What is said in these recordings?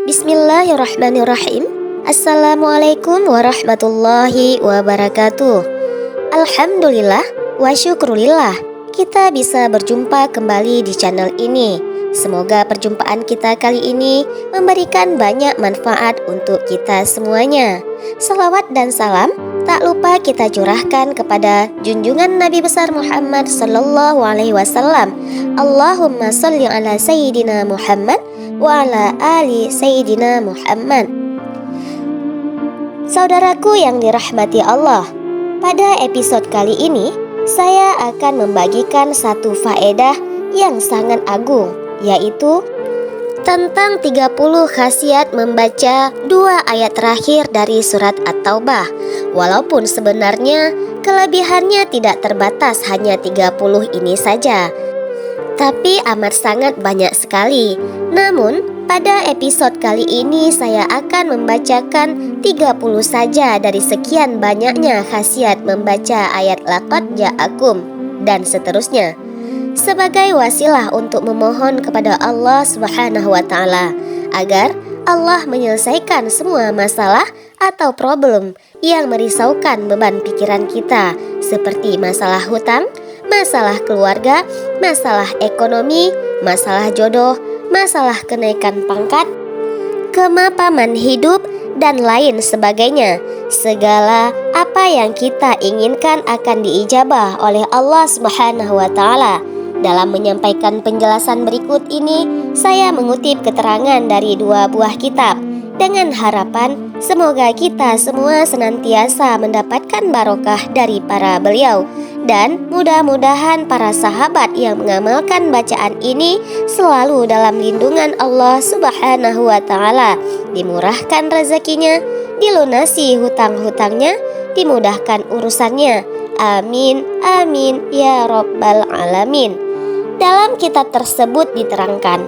Bismillahirrahmanirrahim. Assalamualaikum warahmatullahi wabarakatuh. Alhamdulillah wa syukrulillah, kita bisa berjumpa kembali di channel ini. Semoga perjumpaan kita kali ini memberikan banyak manfaat untuk kita semuanya. Salawat dan salam tak lupa kita curahkan kepada junjungan Nabi besar Muhammad sallallahu alaihi wasallam. Allahumma sholli ala sayyidina Muhammad wa ala ali sayyidina Muhammad. Saudaraku yang dirahmati Allah, pada episode kali ini saya akan membagikan satu faedah yang sangat agung, yaitu tentang 30 khasiat membaca 2 ayat terakhir dari surat At-Taubah. Walaupun sebenarnya kelebihannya tidak terbatas hanya 30 ini saja, tapi amat sangat banyak sekali. Namun pada episode kali ini saya akan membacakan 30 saja dari sekian banyaknya khasiat membaca ayat laqad ja'akum dan seterusnya, sebagai wasilah untuk memohon kepada Allah Subhanahu wa Ta'ala agar Allah menyelesaikan semua masalah atau problem yang merisaukan beban pikiran kita, seperti masalah hutang, masalah keluarga, masalah ekonomi, masalah jodoh, masalah kenaikan pangkat, kemapanan hidup, dan lain sebagainya. Segala apa yang kita inginkan akan diijabah oleh Allah Subhanahu wa Ta'ala. Dalam menyampaikan penjelasan berikut ini, saya mengutip keterangan dari 2 buah kitab dengan harapan semoga kita semua senantiasa mendapatkan barokah dari para beliau, dan mudah-mudahan para sahabat yang mengamalkan bacaan ini selalu dalam lindungan Allah Subhanahu wa Ta'ala, dimurahkan rezekinya, dilunasi hutang-hutangnya, dimudahkan urusannya. Amin, amin, ya Rabbal Alamin. Dalam kitab tersebut diterangkan,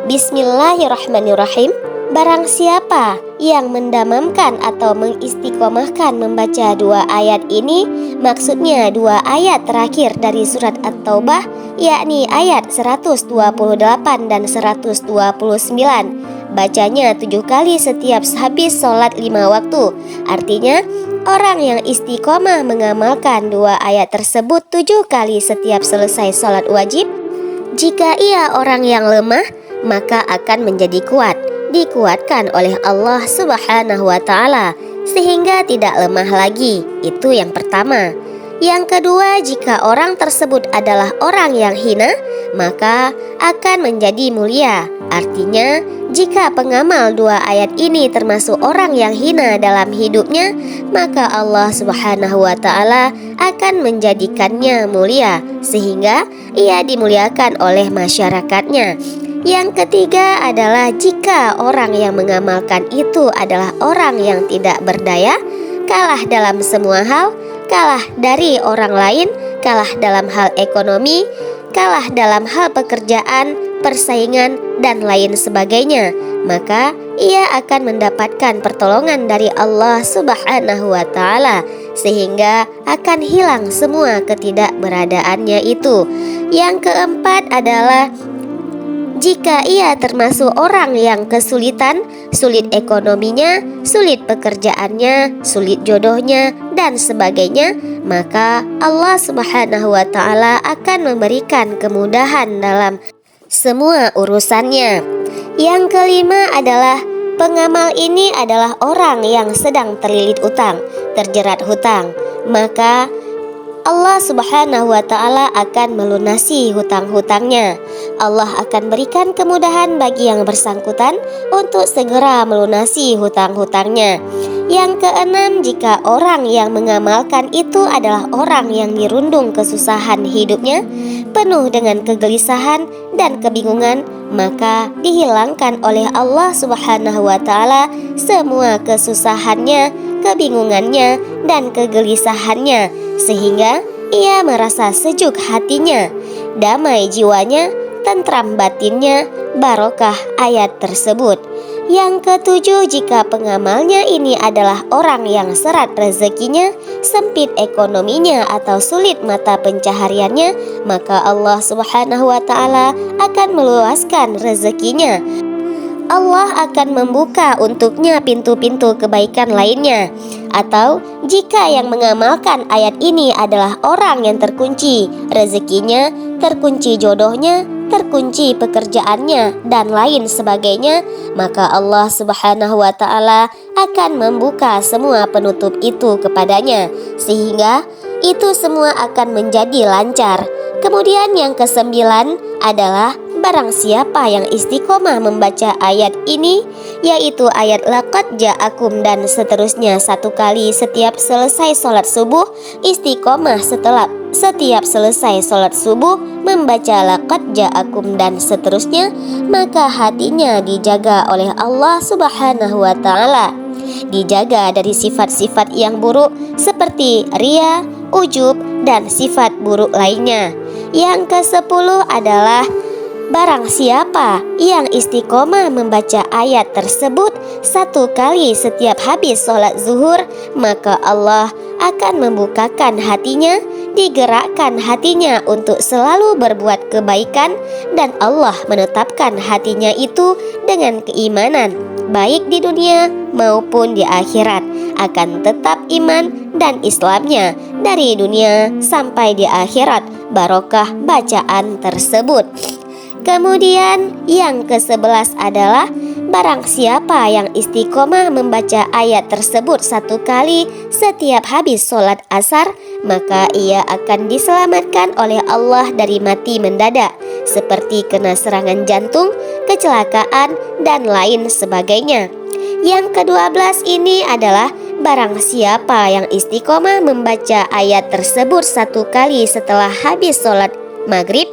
Bismillahirrahmanirrahim, barang siapa yang mendamamkan atau mengistiqomahkan membaca 2 ayat ini, maksudnya 2 ayat terakhir dari surat At-Taubah, yakni ayat 128 dan 129, bacanya 7 kali setiap habis sholat 5 waktu. Artinya, orang yang istiqomah mengamalkan 2 ayat tersebut 7 kali setiap selesai sholat wajib, jika ia orang yang lemah, maka akan menjadi kuat, dikuatkan oleh Allah Subhanahu wa Ta'ala sehingga tidak lemah lagi. Itu yang pertama. Yang kedua, jika orang tersebut adalah orang yang hina, maka akan menjadi mulia. Artinya, jika pengamal 2 ayat ini termasuk orang yang hina dalam hidupnya, maka Allah Subhanahu wa Ta'ala akan menjadikannya mulia sehingga ia dimuliakan oleh masyarakatnya. Yang ketiga adalah jika orang yang mengamalkan itu adalah orang yang tidak berdaya, kalah dalam semua hal, kalah dari orang lain, kalah dalam hal ekonomi, kalah dalam hal pekerjaan, persaingan, dan lain sebagainya, maka ia akan mendapatkan pertolongan dari Allah Subhanahu wa Ta'ala sehingga akan hilang semua ketidakberadaannya itu. Yang keempat adalah jika ia termasuk orang yang kesulitan, sulit ekonominya, sulit pekerjaannya, sulit jodohnya, dan sebagainya, maka Allah Subhanahu wa Ta'ala akan memberikan kemudahan dalam semua urusannya. Yang kelima adalah pengamal ini adalah orang yang sedang terlilit utang, terjerat hutang, maka Allah Subhanahu wa Ta'ala akan melunasi hutang-hutangnya. Allah akan berikan kemudahan bagi yang bersangkutan untuk segera melunasi hutang-hutangnya. Yang keenam, jika orang yang mengamalkan itu adalah orang yang dirundung kesusahan hidupnya, penuh dengan kegelisahan dan kebingungan, maka dihilangkan oleh Allah Subhanahu wa Ta'ala semua kesusahannya, kebingungannya, dan kegelisahannya, sehingga ia merasa sejuk hatinya, damai jiwanya, tentram batinnya, barokah ayat tersebut. Yang ketujuh, jika pengamalnya ini adalah orang yang serat rezekinya, sempit ekonominya, atau sulit mata pencahariannya, maka Allah Subhanahu wa Ta'ala akan meluaskan rezekinya. Allah akan membuka untuknya pintu-pintu kebaikan lainnya. Atau jika yang mengamalkan ayat ini adalah orang yang terkunci rezekinya, terkunci jodohnya, terkunci pekerjaannya, dan lain sebagainya, maka Allah Subhanahu wa Ta'ala akan membuka semua penutup itu kepadanya, sehingga itu semua akan menjadi lancar. Kemudian yang kesembilan adalah barang siapa yang istiqomah membaca ayat ini, yaitu ayat laqad ja'akum dan seterusnya 1 kali setiap selesai sholat subuh, istiqomah setelah setiap selesai sholat subuh membaca laqad ja'akum dan seterusnya, maka hatinya dijaga oleh Allah Subhanahu wa Ta'ala, dijaga dari sifat-sifat yang buruk seperti ria, ujub, dan sifat buruk lainnya. Yang ke-10 adalah barang siapa yang istiqomah membaca ayat tersebut 1 kali setiap habis sholat zuhur, maka Allah akan membukakan hatinya, digerakkan hatinya untuk selalu berbuat kebaikan, dan Allah menetapkan hatinya itu dengan keimanan, baik di dunia maupun di akhirat, akan tetap iman dan Islamnya dari dunia sampai di akhirat barokah bacaan tersebut. Kemudian yang ke-11 adalah barang siapa yang istiqomah membaca ayat tersebut 1 kali setiap habis sholat asar, maka ia akan diselamatkan oleh Allah dari mati mendadak, seperti kena serangan jantung, kecelakaan, dan lain sebagainya. Yang ke-12 ini adalah barang siapa yang istiqomah membaca ayat tersebut 1 kali setelah habis sholat maghrib,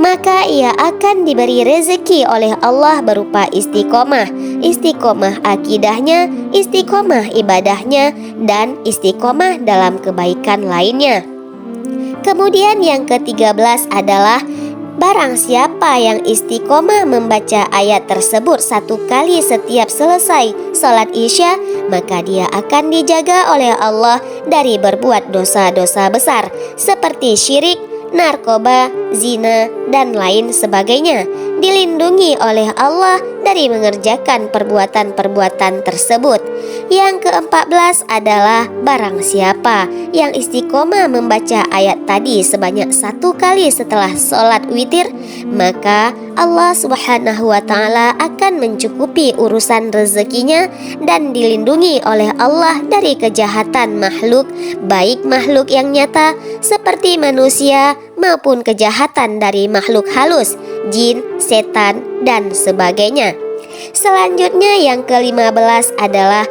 maka ia akan diberi rezeki oleh Allah berupa istiqomah, istiqomah akidahnya, istiqomah ibadahnya, dan istiqomah dalam kebaikan lainnya. Kemudian yang ke-13 adalah barang siapa yang istiqomah membaca ayat tersebut 1 kali setiap selesai sholat isya, maka dia akan dijaga oleh Allah dari berbuat dosa-dosa besar seperti syirik, narkoba, zina, dan lain sebagainya, dilindungi oleh Allah dari mengerjakan perbuatan-perbuatan tersebut. Yang ke-14 adalah barang siapa yang istiqomah membaca ayat tadi sebanyak 1 kali setelah sholat witir, maka Allah Subhanahu wa Ta'ala akan mencukupi urusan rezekinya dan dilindungi oleh Allah dari kejahatan makhluk, baik makhluk yang nyata seperti manusia maupun kejahatan dari makhluk halus, jin, setan, dan sebagainya. Selanjutnya yang ke-15 adalah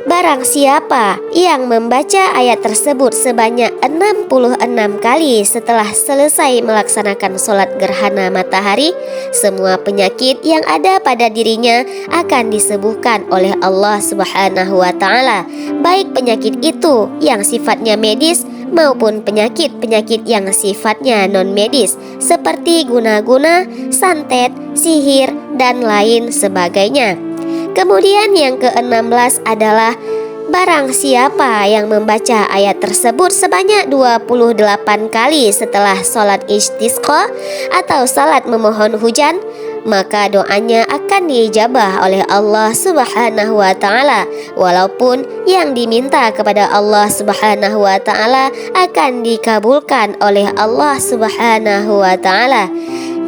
barang siapa yang membaca ayat tersebut sebanyak 66 kali setelah selesai melaksanakan sholat gerhana matahari, semua penyakit yang ada pada dirinya akan disembuhkan oleh Allah Subhanahu wa Ta'ala, baik penyakit itu yang sifatnya medis maupun penyakit-penyakit yang sifatnya non-medis seperti guna-guna, santet, sihir, dan lain sebagainya. Kemudian yang ke-16 adalah barang siapa yang membaca ayat tersebut sebanyak 28 kali setelah sholat istisqa atau salat memohon hujan, maka doanya akan diijabah oleh Allah Subhanahu wa Ta'ala, walaupun yang diminta kepada Allah Subhanahu wa Ta'ala akan dikabulkan oleh Allah Subhanahu wa Ta'ala.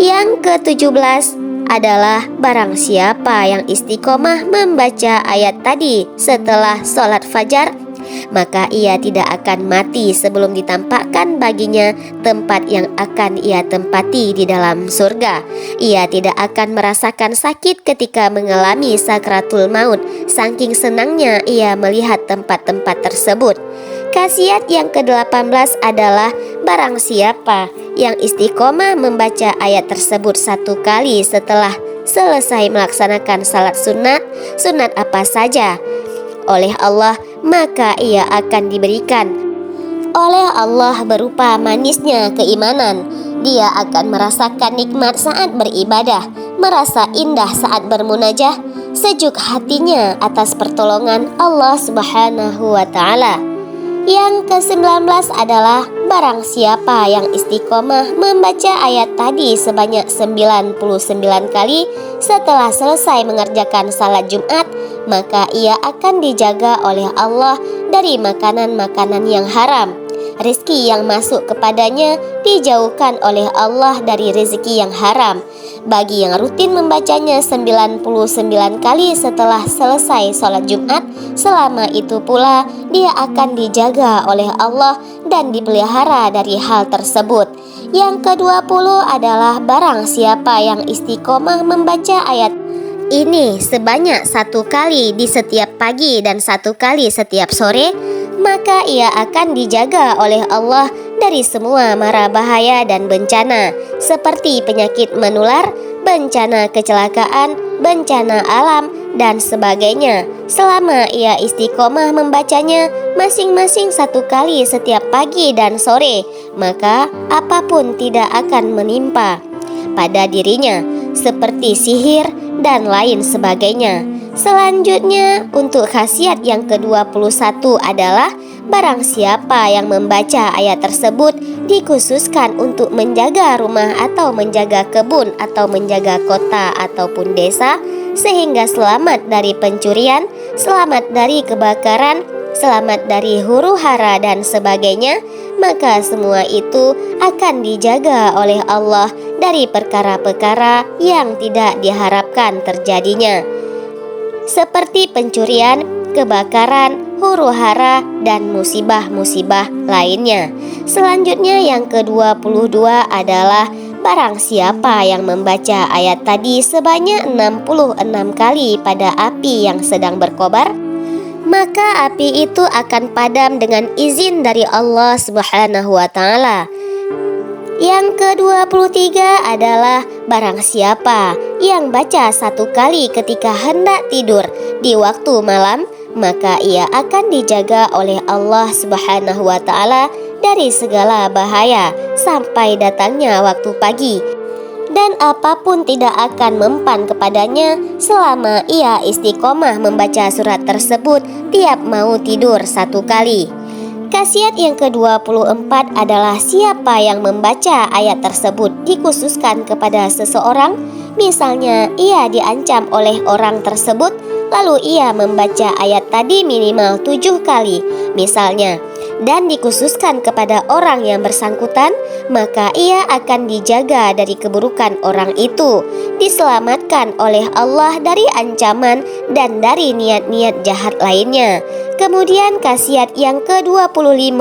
Yang ke-17 adalah barang siapa yang istiqomah membaca ayat tadi setelah sholat fajar, maka ia tidak akan mati sebelum ditampakkan baginya tempat yang akan ia tempati di dalam surga. Ia tidak akan merasakan sakit ketika mengalami sakratul maut, saking senangnya ia melihat tempat-tempat tersebut. Khasiat yang ke-18 adalah barang siapa yang istiqomah membaca ayat tersebut 1 kali setelah selesai melaksanakan salat sunat apa saja oleh Allah, maka ia akan diberikan oleh Allah berupa manisnya keimanan. Dia akan merasakan nikmat saat beribadah, merasa indah saat bermunajah, sejuk hatinya atas pertolongan Allah Subhanahu wa Ta'ala. Yang ke-19 adalah barang siapa yang istiqomah membaca ayat tadi sebanyak 99 kali setelah selesai mengerjakan salat Jumat, maka ia akan dijaga oleh Allah dari makanan-makanan yang haram. Rezeki yang masuk kepadanya dijauhkan oleh Allah dari rezeki yang haram. Bagi yang rutin membacanya 99 kali setelah selesai sholat Jumat, selama itu pula dia akan dijaga oleh Allah dan dipelihara dari hal tersebut. Yang ke-20 adalah barang siapa yang istiqomah membaca ayat ini sebanyak 1 kali di setiap pagi dan 1 kali setiap sore, maka ia akan dijaga oleh Allah dari semua mara bahaya dan bencana seperti penyakit menular, bencana kecelakaan, bencana alam, dan sebagainya. Selama ia istiqomah membacanya masing-masing 1 kali setiap pagi dan sore, maka apapun tidak akan menimpa pada dirinya seperti sihir dan lain sebagainya. Selanjutnya, untuk khasiat yang ke-21 adalah barang siapa yang membaca ayat tersebut dikhususkan untuk menjaga rumah atau menjaga kebun atau menjaga kota ataupun desa, sehingga selamat dari pencurian, selamat dari kebakaran, selamat dari huru-hara dan sebagainya, maka semua itu akan dijaga oleh Allah dari perkara-perkara yang tidak diharapkan terjadinya, seperti pencurian, kebakaran, huru-hara, dan musibah-musibah lainnya. Selanjutnya yang ke-22 adalah barang siapa yang membaca ayat tadi sebanyak 66 kali pada api yang sedang berkobar, maka api itu akan padam dengan izin dari Allah Subhanahu wa Ta'ala. Yang ke-23 adalah barang siapa yang baca 1 kali ketika hendak tidur di waktu malam, maka ia akan dijaga oleh Allah Subhanahu wa Ta'ala dari segala bahaya sampai datangnya waktu pagi, dan apapun tidak akan mempan kepadanya selama ia istiqomah membaca surat tersebut tiap mau tidur 1 kali. Khasiat yang ke-24 adalah siapa yang membaca ayat tersebut dikhususkan kepada seseorang, misalnya ia diancam oleh orang tersebut, lalu ia membaca ayat tadi minimal 7 kali misalnya, dan dikhususkan kepada orang yang bersangkutan, maka ia akan dijaga dari keburukan orang itu, diselamatkan oleh Allah dari ancaman dan dari niat-niat jahat lainnya. Kemudian khasiat yang ke-25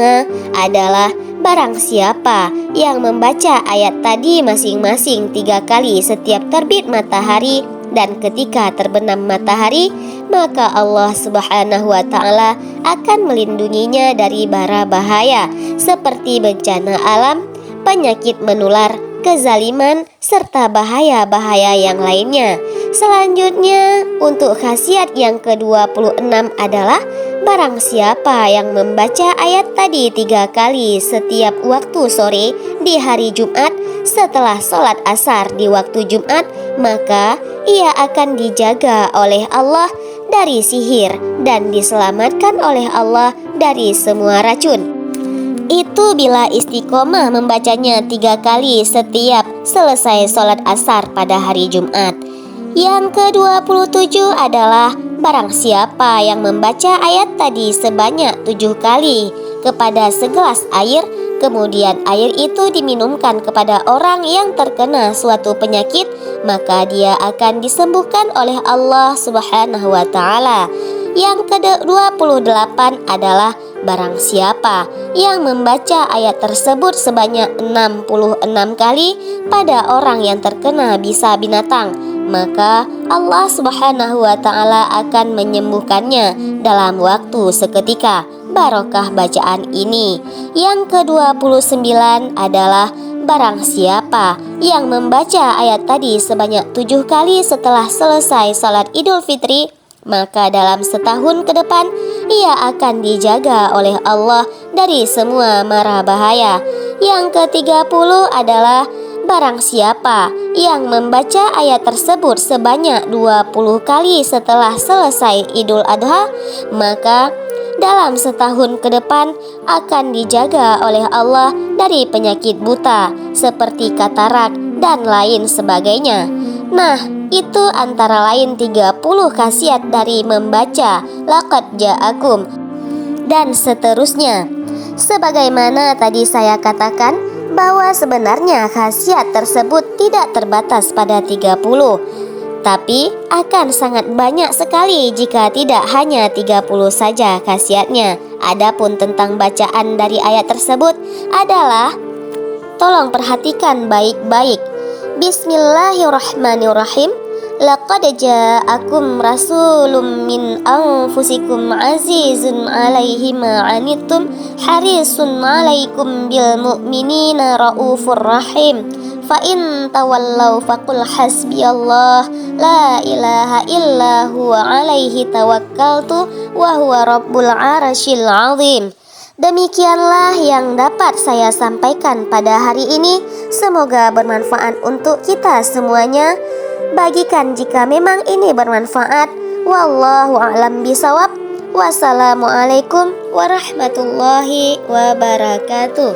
adalah barang siapa yang membaca ayat tadi masing-masing 3 kali setiap terbit matahari dan ketika terbenam matahari, maka Allah Subhanahu wa Ta'ala akan melindunginya dari bara bahaya seperti bencana alam, penyakit menular, kezaliman, serta bahaya-bahaya yang lainnya. Selanjutnya, untuk khasiat yang ke-26 adalah barang siapa yang membaca ayat tadi 3 kali setiap waktu sore di hari Jumat setelah sholat asar di waktu Jumat, maka ia akan dijaga oleh Allah dari sihir dan diselamatkan oleh Allah dari semua racun. Itu bila istiqomah membacanya 3 kali setiap selesai sholat asar pada hari Jumat. Yang ke-27 adalah barang siapa yang membaca ayat tadi sebanyak 7 kali kepada segelas air, kemudian air itu diminumkan kepada orang yang terkena suatu penyakit, maka dia akan disembuhkan oleh Allah Subhanahu wa Ta'ala. Yang ke-28 adalah barang siapa yang membaca ayat tersebut sebanyak 66 kali pada orang yang terkena bisa binatang, maka Allah Subhanahu wa Ta'ala akan menyembuhkannya dalam waktu seketika. Barokah bacaan ini. Yang ke-29 adalah barang siapa yang membaca ayat tadi sebanyak 7 kali setelah selesai salat Idul Fitri, maka dalam setahun ke depan ia akan dijaga oleh Allah dari semua mara bahaya. Yang ke-30 adalah barang siapa yang membaca ayat tersebut sebanyak 20 kali setelah selesai Idul Adha, maka dalam setahun ke depan akan dijaga oleh Allah dari penyakit buta seperti katarak dan lain sebagainya. Nah, itu antara lain 30 khasiat dari membaca Laqad Ja'akum dan seterusnya. Sebagaimana tadi saya katakan bahwa sebenarnya khasiat tersebut tidak terbatas pada 30, tapi akan sangat banyak sekali jika tidak hanya 30 saja khasiatnya. Adapun tentang bacaan dari ayat tersebut adalah, tolong perhatikan baik-baik. Bismillahirrahmanirrahim. Laqad ja'akum rasulun min anfusikum azizun 'alaihi ma 'anittum harisun 'alaikum bil mu'minina raufur rahim. Fa in tawallaw faqul hasbiyallah la ilaha illa huwa 'alaihi tawakkaltu wa huwa rabbul 'arsyil 'azim. Demikianlah yang dapat saya sampaikan pada hari ini. Semoga bermanfaat untuk kita semuanya. Bagikan jika memang ini bermanfaat. Wallahu a'lam bishawab. Wassalamualaikum warahmatullahi wabarakatuh.